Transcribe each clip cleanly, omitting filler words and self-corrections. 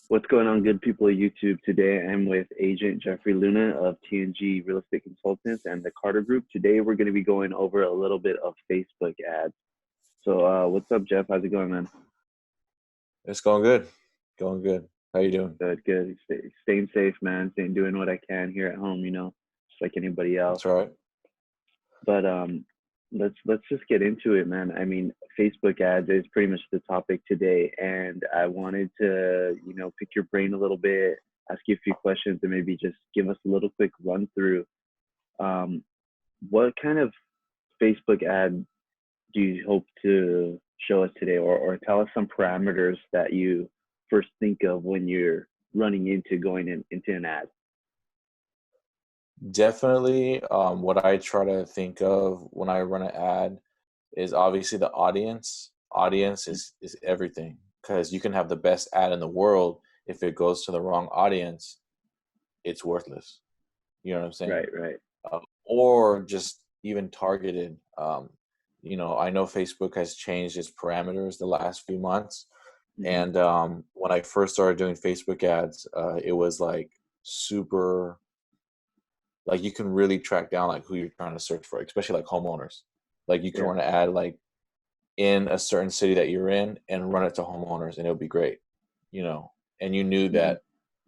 What's going on, good people of YouTube? Today I'm with agent Geoffrey Luna of TNG Real Estate Consultants and the Cartur Group. Today we're going to be going over a little bit of Facebook ads. So what's up, Jeff? How's it going, man? It's going good. Going good. How you doing? Good, good. Staying safe, man. Staying doing what I can here at home, just like anybody else. That's right. But let's just get into it, man. I mean, Facebook ads is pretty much the topic today, and I wanted to, pick your brain a little bit, ask you a few questions, and maybe just give us a little quick run through. Um, what kind of Facebook ad do you hope to show us today, or tell us some parameters that you first think of when you're running into into an ad? Definitely. What I try to think of when I run an ad is obviously the audience. Audience is everything, because you can have the best ad in the world. If it goes to the wrong audience, it's worthless. You know what I'm saying? Right, right. Or just even targeted. I know Facebook has changed its parameters the last few months. Mm-hmm. And when I first started doing Facebook ads, it was like super, like you can really track down like who you're trying to search for, especially like homeowners. Like you can Yeah. run an ad like in a certain city that you're in and run it to homeowners and it'll be great, you know. And you knew Mm-hmm. that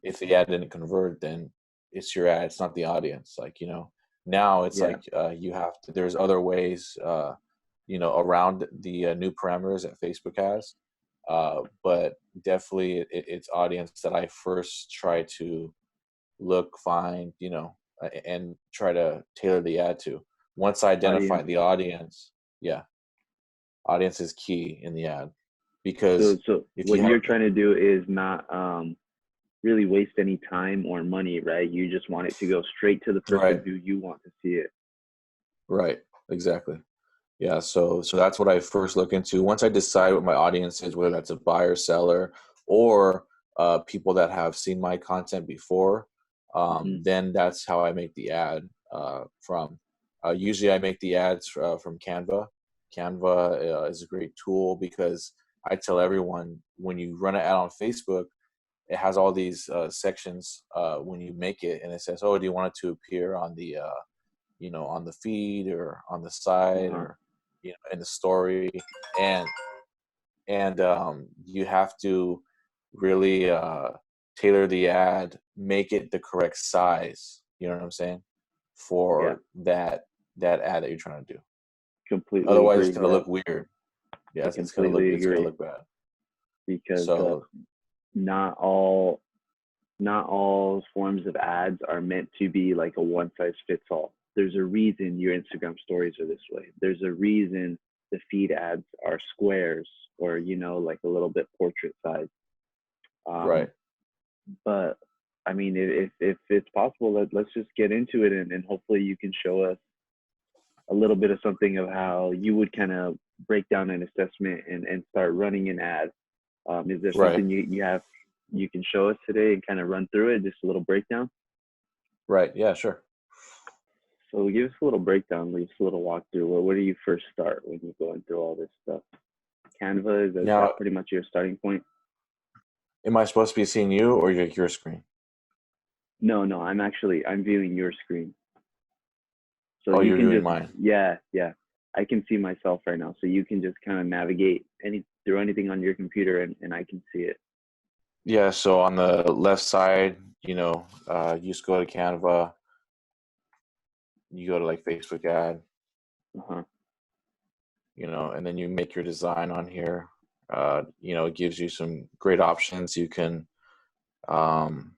if the ad didn't convert, then it's your ad, it's not the audience. Like, now it's Yeah. like you have to, there's other ways, around the new parameters that Facebook has. But definitely it's audience that I first try to look, find, and try to tailor the ad to. Once I identify Audience. the audience, yeah, audience is key in the ad So, because so if what you have, you're trying to do is not really waste any time or money, right? You just want it to go straight to the person right, who you want to see it. right, exactly. Yeah, so that's what I first look into. Once I decide what my audience is, whether that's a buyer, seller, or people that have seen my content before, Hmm. then that's how I make the ad from. Usually, I make the ads from Canva. Canva is a great tool because I tell everyone when you run an ad on Facebook, it has all these sections when you make it, and it says, "Oh, do you want it to appear on the on the feed or on the side Uh-huh. or in the story, and you have to really tailor the ad, make it the correct size, you know what I'm saying, Yeah, for that ad that you're trying to do. completely Otherwise it's agree. going to Yeah, look weird. Yeah, I it's going to look completely it's going to agree look bad. because So not all not all forms of ads are meant to be like a one size fits all. There's a reason your Instagram stories are this way. There's a reason the feed ads are squares or like a little bit portrait size. Um, right. but I mean, if it's possible, let's just get into it, and hopefully you can show us a little bit of something of how you would kind of break down an assessment and start running an ad. Is there Right. something you can show us today and kind of run through it, just a little breakdown? Right. Yeah, sure. So give us a little breakdown, give us a little walkthrough. Where do you first start when you're going through all this stuff? Canva, is Now, that pretty much your starting point? am I supposed to be seeing you or your screen? No, no, I'm viewing your screen. So Oh, you you're can viewing just, mine. yeah, yeah. I can see myself right now. So you can just kind of navigate through anything on your computer, and I can see it. Yeah, so on the left side, you just go to Canva, you go to like Facebook ad, Uh-huh. and then you make your design on here. It gives you some great options. You can, um,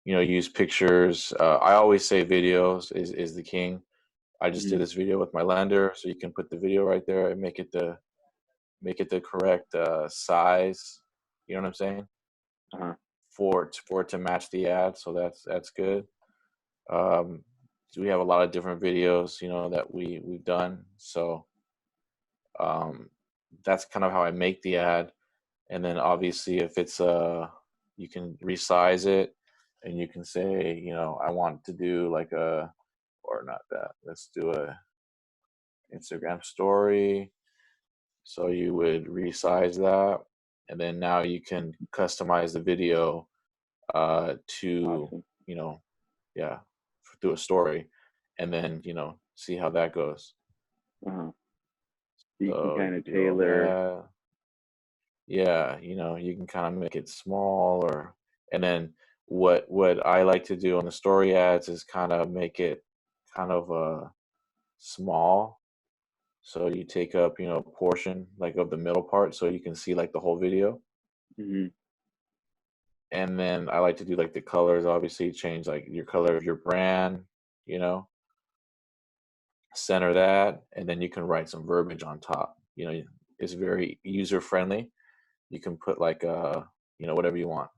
use pictures. I always say videos is the king. I just Hmm. did this video with my lender, so you can put the video right there and make it the correct size. You know what I'm saying? Uh-huh. For it to match the ad. So that's good. Um, we have a lot of different videos, that we've done. So um, that's kind of how I make the ad. And then obviously, if it's you can resize it, and you can say, I want to do like or not that. Let's do a Instagram story. So you would resize that, and then now you can customize the video to, Awesome. you know, yeah, through a story, and then, see how that goes. Uh-huh. So you can So you kind of do all tailor. that. Yeah, you can kind of make it small, and then what I like to do on the story ads is kind of make it kind of small. So you take up, a portion like of the middle part so you can see like the whole video. Hmm. And then I like to do like the colors, obviously change like your color of your brand, you know, center that, and then you can write some verbiage on top. It's very user friendly. You can put like whatever you want.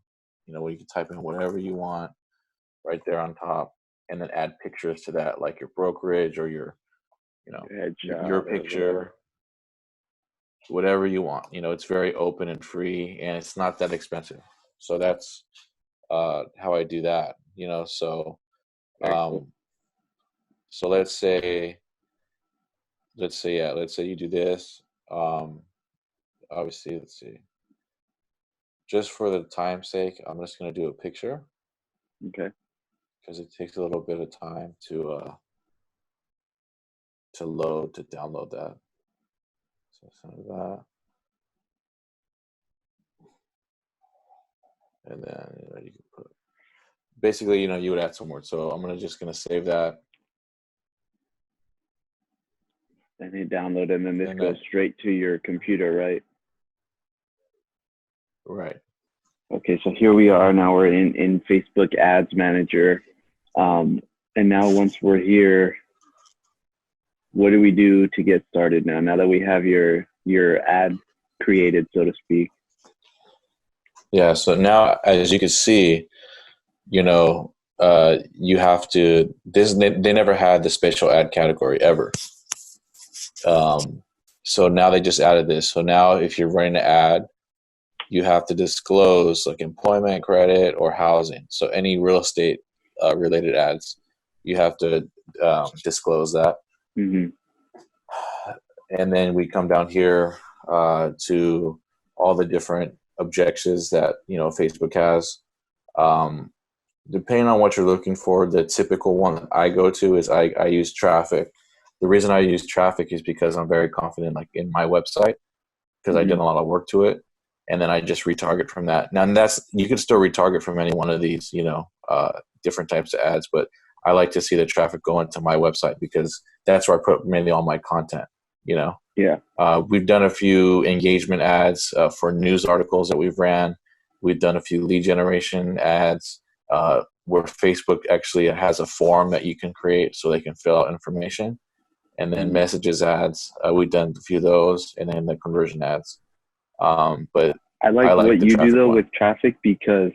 Where you can type in whatever you want right there on top, and then add pictures to that, like your brokerage or you know Your your headshot or picture, whatever. whatever you want. It's very open and free, and it's not that expensive. So that's how I do that. So Very cool. um, so let's say you do this. Um, Obviously, let's see. Just for the time's sake, I'm just gonna do a picture Okay. because it takes a little bit of time to load to download that. So send that, and then you can put basically you would add some words. So I'm just gonna save that, And hit download, and then this and goes then straight to your computer, right? right. Okay, so here we are now. We're in Facebook Ads Manager, and now once we're here, what do we do to get started now? Now that we have your ad created, so to speak. Yeah. So now, as you can see, you have to. They never had the spatial ad category ever. So now they just added this. So now, if you're running an ad, you have to disclose like employment credit or housing. So any real estate related ads, you have to disclose that. Mm-hmm. And then we come down here to all the different objectives that Facebook has. Um, Depending on what you're looking for, the typical one that I go to is I use traffic. The reason I use traffic is because I'm very confident like in my website, because I Mm-hmm. did a lot of work to it, and then I just retarget from that. Now, and that's, you can still retarget from any one of these, different types of ads, but I like to see the traffic go into my website because that's where I put mainly all my content. You know, Yeah. we've done a few engagement ads for news articles that we've ran. We've done a few lead generation ads where Facebook actually has a form that you can create so they can fill out information, and then Mm-hmm. messages ads. We've done a few of those, and then the conversion ads. But I I like like what the you do traffic though one. with traffic because,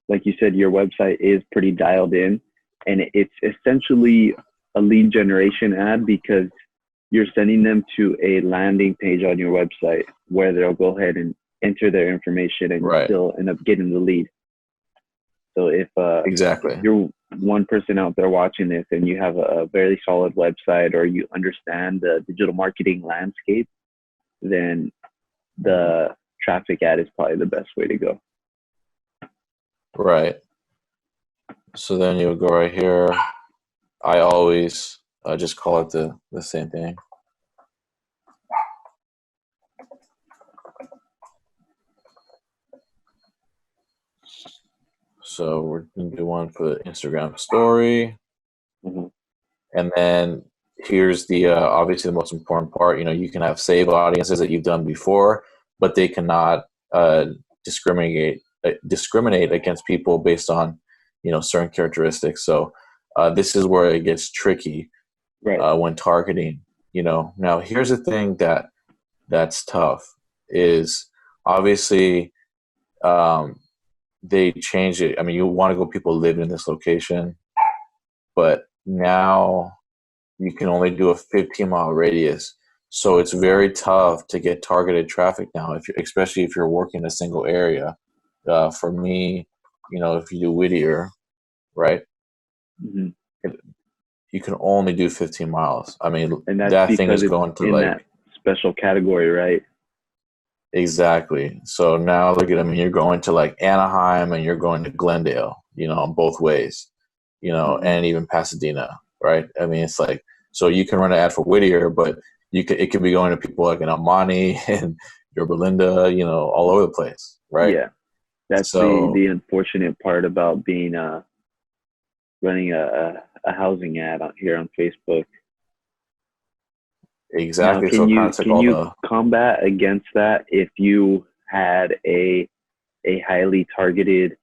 like you said, your website is pretty dialed in, and it's essentially a lead generation ad because you're sending them to a landing page on your website where they'll go ahead and enter their information and Right. still end up getting the lead. So if Exactly. you're one person out there watching this and you have a very solid website or you understand the digital marketing landscape, then the traffic ad is probably the best way to go. Right. So then you would go right here. I always just call it the same thing. So we're going to do one for the Instagram story. Mm-hmm. And then here's the obviously the most important part. You can have save audiences that you've done before, but they cannot discriminate against people based on certain characteristics. So this is where it gets tricky Right. when targeting. Now here's the thing that's tough is obviously they changed it. I mean, you want to go people live in this location, but now you can only do a 15-mile radius. So it's very tough to get targeted traffic now, especially if you're working in a single area. For me, if you do Whittier, right, Mm-hmm. you can only do 15 miles. I mean, And that's that thing because is it's going to in that like, special category, right? Exactly. So now look at, I mean, you're going to like Anaheim and you're going to Glendale, you know, on both ways, you know, Mm-hmm. and even Pasadena, right? I mean, it's like, so you can run an ad for Whittier, but it could be going to people like in Amani and your Belinda, you know, all over the place, right? Yeah, that's So the unfortunate part about being running a housing ad on here on Facebook. Now, exactly. So it kind of took can all you the, combat against that if you had a highly targeted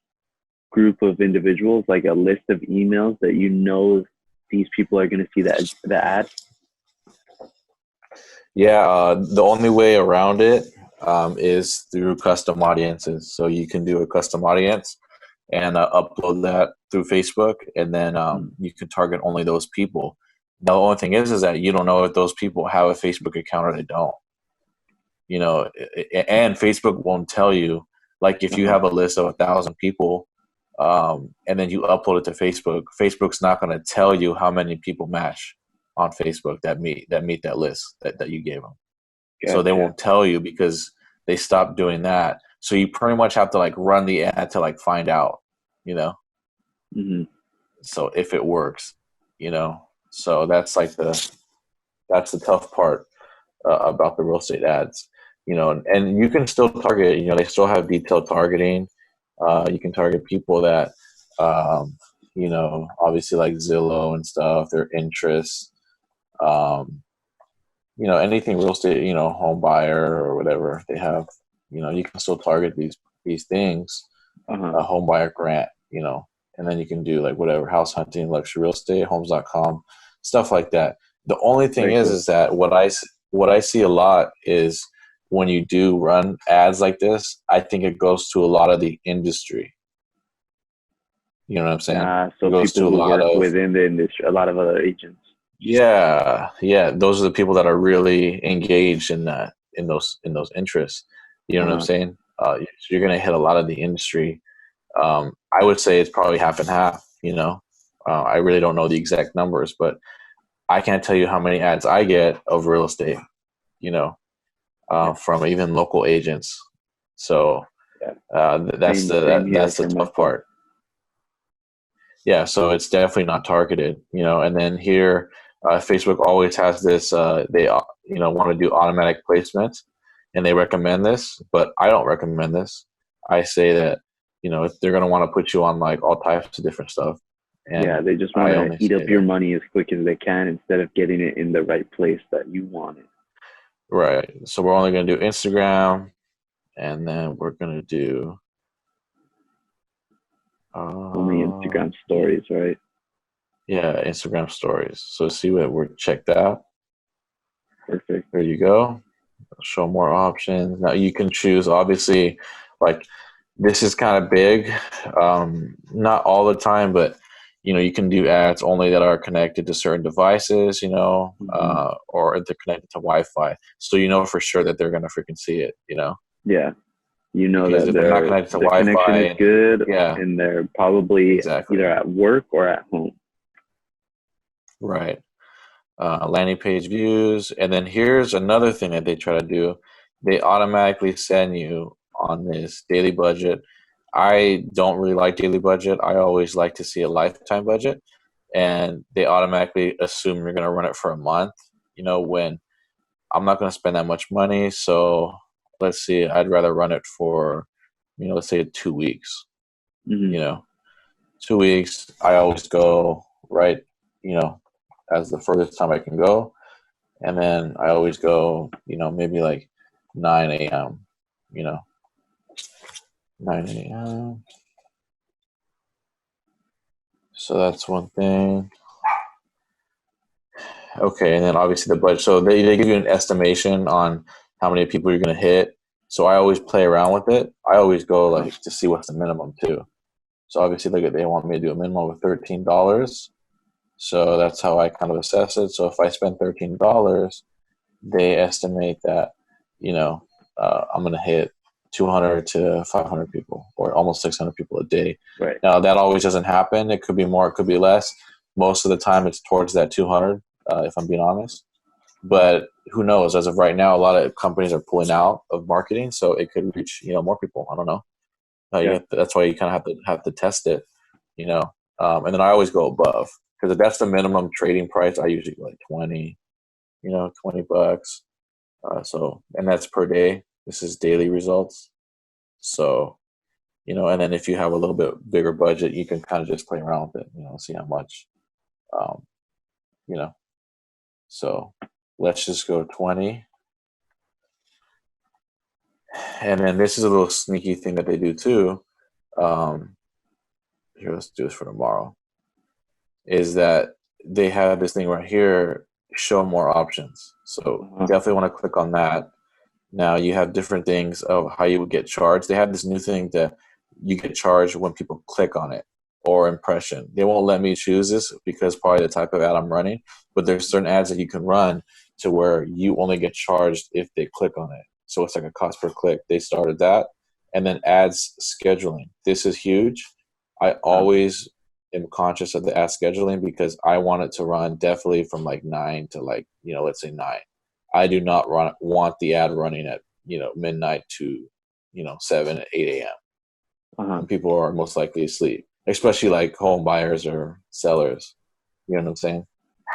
group of individuals, like a list of emails that you know these people are going to see the ad? yeah, the only way around it is through custom audiences. So you can do a custom audience and upload that through Facebook, and then Mm. you can target only those people. Now, the only thing is that you don't know if those people have a Facebook account or they don't. You know, and Facebook won't tell you. Like if you Uh-huh. have a list of 1,000 people, and then you upload it to Facebook, Facebook's not going to tell you how many people match on Facebook that meet that list that you gave them. So they Gotcha. won't tell you because they stopped doing that. So you pretty much have to like run the ad to like find out, you know. Hmm. So if it works, you know. So that's the tough part about the real estate ads, you know. And you can still target, you know, they still have detailed targeting. You can target people that, you know, obviously like Zillow and stuff, their interests. Um, you know, anything real estate, you know, home buyer or whatever they have, you know, you can still target these things, Uh-huh. a home buyer grant, you know, and then you can do like whatever, house hunting, luxury real estate, homes.com, stuff like that. The only thing Very cool. is that what I see a lot is when you do run ads like this, I think it goes to a lot of the industry. You know what I'm saying? It So goes people to a who lot work of, within the industry, a lot of other agents. yeah, yeah. Those are the people that are really engaged in that, in those interests. You know what I'm Uh-huh. saying? So you're gonna hit a lot of the industry. I would say it's probably half and half. You know, I really don't know the exact numbers, but I can't tell you how many ads I get of real estate. You know, Yeah. from even local agents. So Yeah. Same here that's the for tough myself. part. Yeah, so it's definitely not targeted, you know. And then here, Facebook always has this. They you know, want to do automatic placements, and they recommend this, but I don't recommend this. I say that, you know, they're going to want to put you on like all types of different stuff, Yeah, and they just want I to only eat say up your that, money as quick as they can instead of getting it in the right place that you want it. right. So we're only going to do Instagram, and then we're going to do Only uh, Instagram stories, right? yeah, Instagram stories. So see what we're checked out. Perfect. There you go. Show more options. Now you can choose, obviously, like this is kind of big. Not all the time, but you know, you can do ads only that are connected to certain devices, you know, Hmm. or they're connected to Wi-Fi. So you know for sure that they're gonna freaking see it, you know, Yeah, you know because that if they're not connected to the connection Wi-Fi, is and good yeah, and they're probably exactly, either at work or at home. right. Landing page views, and then here's another thing that they try to do. They automatically send you on this daily budget. I don't really like daily budget. I always like to see a lifetime budget, and they automatically assume you're going to run it for a month, you know, when I'm not going to spend that much money. So let's see, I'd rather run it for, you know, let's say 2 weeks, Hmm. you know, 2 weeks. I always go right, you know, as the furthest time I can go, and then I always go, you know, maybe like 9 a.m., you know, 9 a.m. So that's one thing. Okay, and then obviously the budget. So they give you an estimation on how many people you're going to hit. So I always play around with it. I always go Uh-huh. like to see what's the minimum too. So obviously they want me to do a minimum of $13. So that's how I kind of assess it. So if I spend $13, they estimate that, you know, I'm going to hit 200 to 500 people, or almost 600 people a day. Right. Now that always doesn't happen. It could be more, it could be less. Most of the time it's towards that 200, if I'm being honest. But who knows? As of right now, a lot of companies are pulling out of marketing, so it could reach more people. I don't know. Yeah. That's why you kind of have to test it, and then I always go above, because if that's the minimum trading price, I usually go like 20, $20. And that's per day. This is daily results. So, and then if you have a little bit bigger budget, you can kind of just play around with it, see how much, um, you know. So let's just go 20. And then this is a little sneaky thing that they do too. Here, let's do this for tomorrow. Is that they have this thing right here, show more options. So definitely want to click on that. Now you have different things of how you would get charged. They have this new thing that you get charged when people click on it or impression. They won't let me choose this because probably the type of ad I'm running, but there's certain ads that you can run to where you only get charged if they click on it. So it's like a cost per click. They started that. And then ads scheduling. This is huge. I always am conscious of the ad scheduling because I want it to run definitely from like 9 to like, let's say 9. I do not want the ad running at, midnight to, 7, 8 a.m. When people are most likely asleep, especially like home buyers or sellers. You know what I'm saying?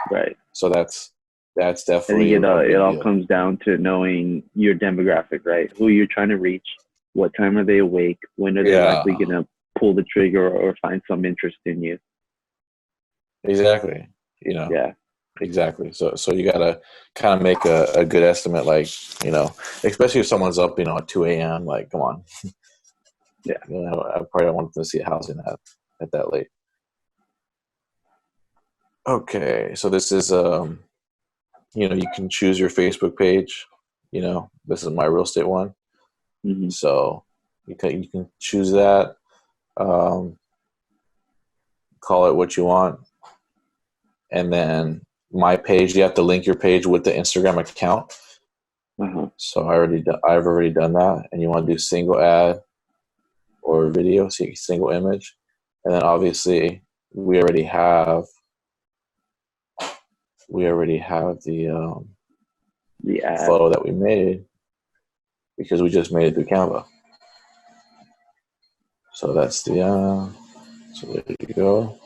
Right. So that's definitely. I think it all comes down to knowing your demographic, right? Who you're trying to reach, what time are they awake, when are they likely going to pull the trigger or find some interest in you. Exactly. Yeah. Exactly. So you gotta kind of make a good estimate, like, especially if someone's up, at 2 a.m. Like, come on. Yeah. I probably don't want them to see a housing at that late. Okay, so this is you can choose your Facebook page. This is my real estate one. Mm-hmm. So you can choose that. Call it what you want, and then my page. You have to link your page with the Instagram account. So I've already done that, and you want to do single ad or video, so single image, and then obviously we already have the ad photo that we made because we just made it through Canva. So that's so there you go.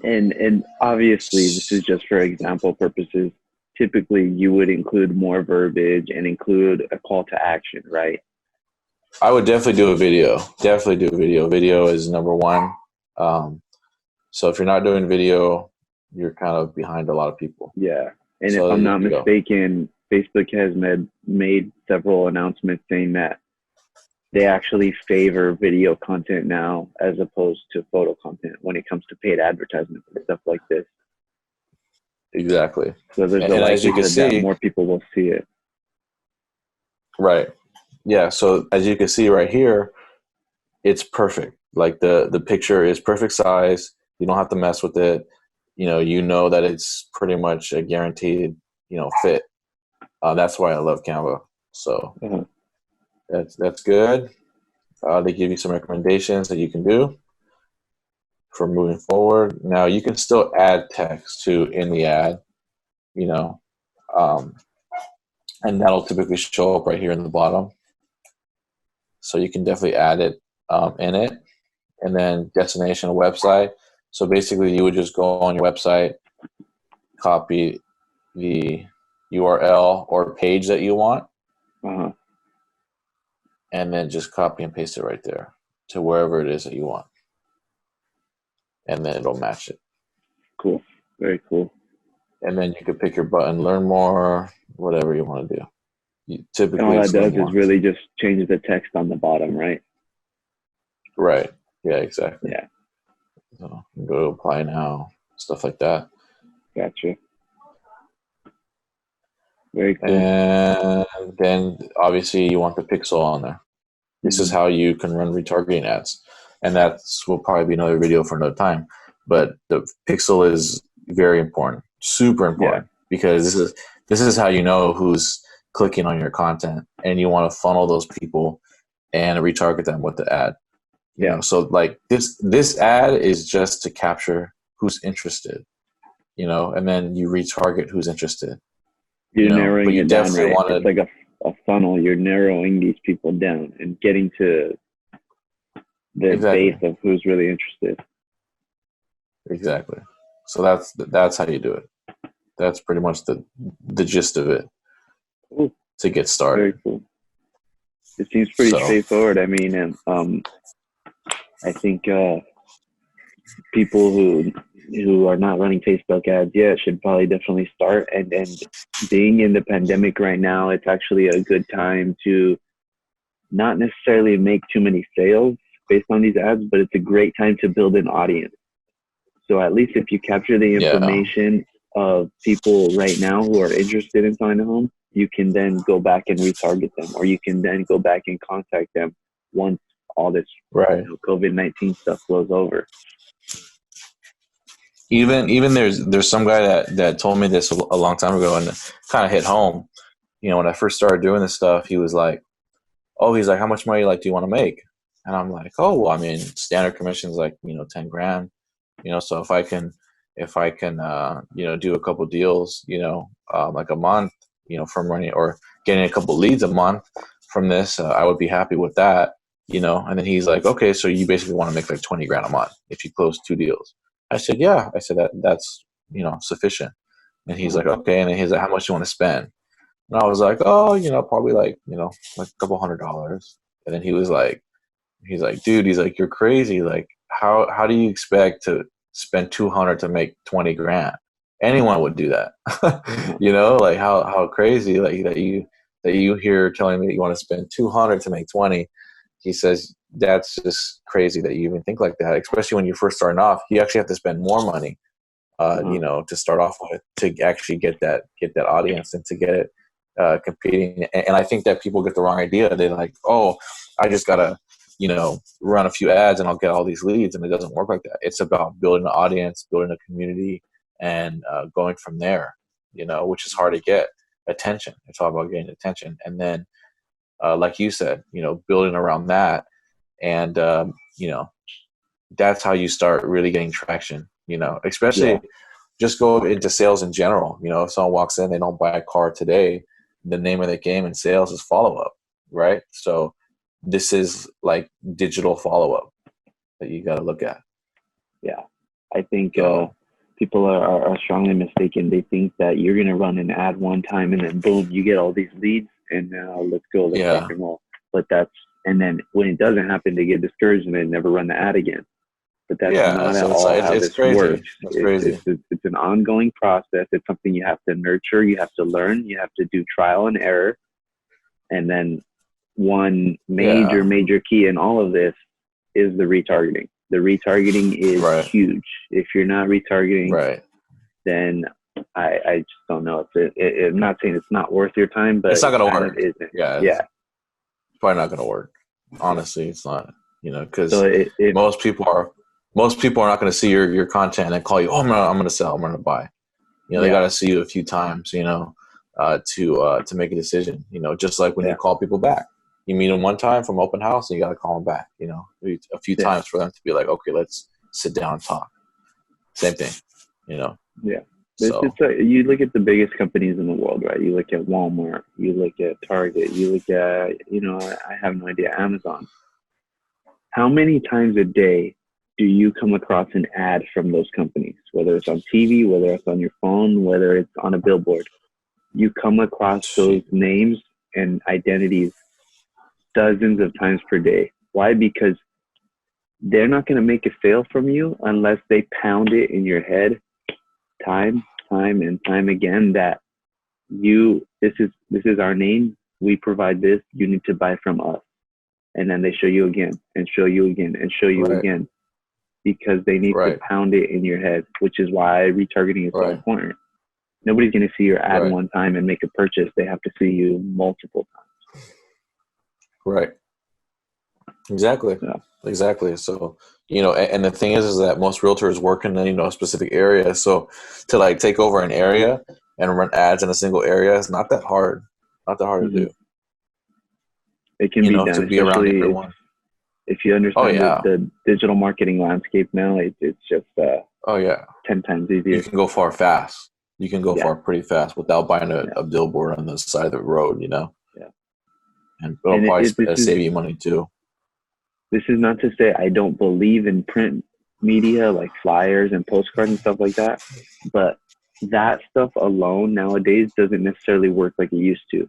And obviously this is just for example purposes. Typically you would include more verbiage and include a call to action, right? I would definitely do a video. Video is number one. So if you're not doing video, you're kind of behind a lot of people. Yeah. And so if I'm not mistaken, Facebook has made several announcements saying that they actually favor video content now as opposed to photo content when it comes to paid advertisements and stuff like this. Exactly. So there's a likelihood that more people will see it. Right. Yeah. So as you can see right here, it's perfect. Like the picture is perfect size. You don't have to mess with it. You know that it's pretty much a guaranteed, fit. That's why I love Canva. So that's good. They give you some recommendations that you can do for moving forward. Now you can still add text in the ad, and that'll typically show up right here in the bottom. So you can definitely add it in it. And then destination website. So basically you would just go on your website, copy the URL or page that you want, and then just copy and paste it right there to wherever it is that you want. And then it'll match it. Cool. Very cool. And then you could pick your button, learn more, whatever you want to do. Typically, all that does is really just change the text on the bottom, right? Right. Yeah, exactly. Yeah. So go to apply now, stuff like that. Gotcha. Very cool. And then obviously you want the pixel on there. This is how you can run retargeting ads. And that's will probably be another video for another time. But the pixel is very important, super important, because this is how you know who's clicking on your content, and you want to funnel those people and retarget them with the ad. So like this ad is just to capture who's interested, and then you retarget who's interested. You're but narrowing you it down, definitely right? want It's to. like a funnel. You're narrowing these people down and getting to the base Exactly. of who's really interested. Exactly. So that's how you do it. That's pretty much the gist of it Cool. to get Very started. cool. It seems pretty So straightforward. I mean, and I think people who are not running Facebook ads yet should probably definitely start. And being in the pandemic right now, it's actually a good time to not necessarily make too many sales based on these ads, but it's a great time to build an audience. So at least if you capture the yeah, information of people right now who are interested in selling a home, you can then go back and retarget them, or you can then go back and contact them once all this, right. COVID-19 stuff blows over. Even there's some guy that told me this a long time ago, and it kind of hit home. When I first started doing this stuff, he was like, "Oh, he's like, how much money do you want to make?" And I'm like, "Oh, well, I mean, standard commission's like 10 grand, so if I can do a couple deals, like a month, from running or getting a couple leads a month from this, I would be happy with that." And then he's like, "Okay, so you basically want to make like 20 grand a month if you close 2 deals." I said, "Yeah." I said that's sufficient. And he's like, "Okay." And then he's like, "How much do you want to spend?" And I was like, "Oh, probably like like a couple $100." And then he's like, "Dude," he's like, "You're crazy. Like, how do you expect to spend 200 to make 20 grand? Anyone would do that." Like how crazy, like that you hear telling me that you want to spend 200 to make 20. He says that's just crazy that you even think like that, especially when you're first starting off. You actually have to spend more money, to start off with, to actually get that audience and to get it competing. And I think that people get the wrong idea. They're like, "Oh, I just gotta run a few ads and I'll get all these leads," and it doesn't work like that. It's about building an audience, building a community, and going from there. Which is hard to get attention. It's all about getting attention, and then like you said, building around that, and that's how you start really getting traction. Yeah. Especially just go into sales in general. If someone walks in, they don't buy a car today, the name of the game in sales is follow up, right? So this is like digital follow up that you got to look at. Yeah. I think So people are strongly mistaken. They think that you're going to run an ad one time and then boom, you get all these leads and now let's go, let's rock yeah, and roll. But and then when it doesn't happen, they get discouraged and they never run the ad again. But that's yeah. not at So it's all like how it's this crazy. works. It's It's, crazy. it's, it's an ongoing process. It's something you have to nurture. You have to learn. You have to do trial and error. And then one Yeah, major key in all of this is the retargeting. The retargeting is right, huge. If you're not retargeting, right. then I just don't know. I'm not saying it's not worth your time, but It's not it gonna kind of work. isn't. Yeah, Yeah. it's probably not gonna work. Yeah. Honestly, it's not. So Because it most people are not going to see your content and call you, "Oh, I'm gonna sell, I'm gonna buy." They got yeah, to see you a few times, to make a decision. Just like when you yeah, call people back, you meet them one time from open house, and you got to call them back. A few yeah, times for them to be like, "Okay, let's sit down and talk." Same thing. yeah. It's So you look at the biggest companies in the world, right? You look at Walmart, you look at Target, you look at, I have no idea, Amazon. How many times a day do you come across an ad from those companies? Whether it's on TV, whether it's on your phone, whether it's on a billboard, you come across those she, names and identities dozens of times per day. Why? Because they're not going to make a sale from you unless they pound it in your head time, and time again that this is our name. We provide this. You need to buy from us. And then they show you again and show you again and show you right, again because they need to right, pound it in your head, which is why retargeting is so right, important. Nobody's going to see your ad right, one time and make a purchase. They have to see you multiple right. Exactly. times. So, Exactly. So, and the thing is that most realtors work in a specific area. So to like take over an area and run ads in a single area is not that hard. Not that hard to mhm. do, It can be to done, be around especially everyone. if you Oh understand yeah. the digital marketing landscape now. It's just Oh yeah. 10 times You easier. can go far fast. You can go Yeah. far pretty fast without buying Yeah. a billboard on the side of the road, you know? Yeah. And it'll probably save you money too. This is not to say I don't believe in print media like flyers and postcards and stuff like that, but that stuff alone nowadays doesn't necessarily work like it used to.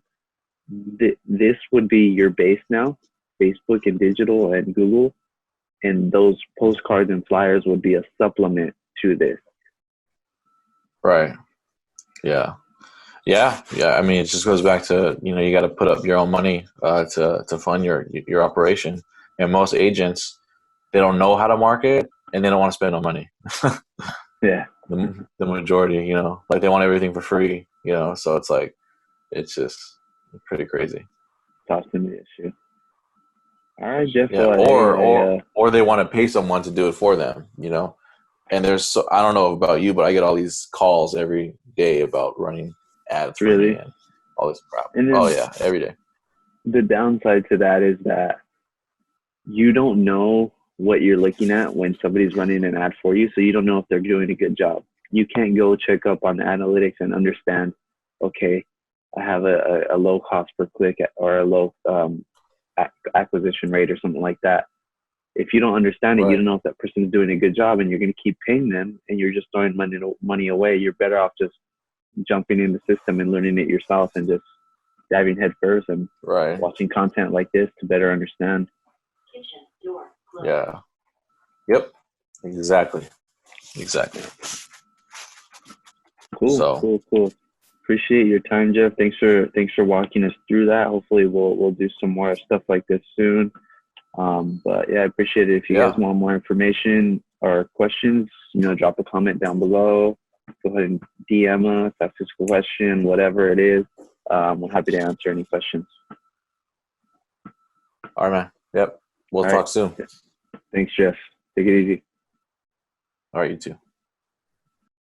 This would be your base now, Facebook and digital and Google, and those postcards and flyers would be a supplement to this. Right. Yeah. Yeah. Yeah. I mean, it just goes back to, you know, you got to put up your own money to fund your operation. And most agents, they don't know how to market and they don't want to spend no money. Yeah. The majority, you know, like they want everything for free, you know, so it's like, it's just pretty crazy. Talk to me issue. All right, Geoff. Yeah. Or they want to pay someone to do it for them, you know? And I don't know about you, but I get all these calls every day about running ads for me and all this crap. Oh yeah, every day. The downside to that is that you don't know what you're looking at when somebody's running an ad for you, so you don't know if they're doing a good job. You can't go check up on the analytics and understand, okay, I have a low cost per click or a low acquisition rate or something like that. If you don't understand it, you don't know if that person is doing a good job, and you're going to keep paying them, and you're just throwing money away. You're better off just jumping in the system and learning it yourself, and just diving head first and watching content like this to better understand. Yeah. Yep. Exactly. Cool. Appreciate your time, Geoff. Thanks for walking us through that. Hopefully we'll do some more stuff like this soon. But yeah, I appreciate it. If you guys want more information or questions, you know, drop a comment down below. Go ahead and DM us, ask us a question, whatever it is. We're happy to answer any questions. All right, man. Yep. We'll talk soon. Thanks, Geoff. Take it easy. All right, you too.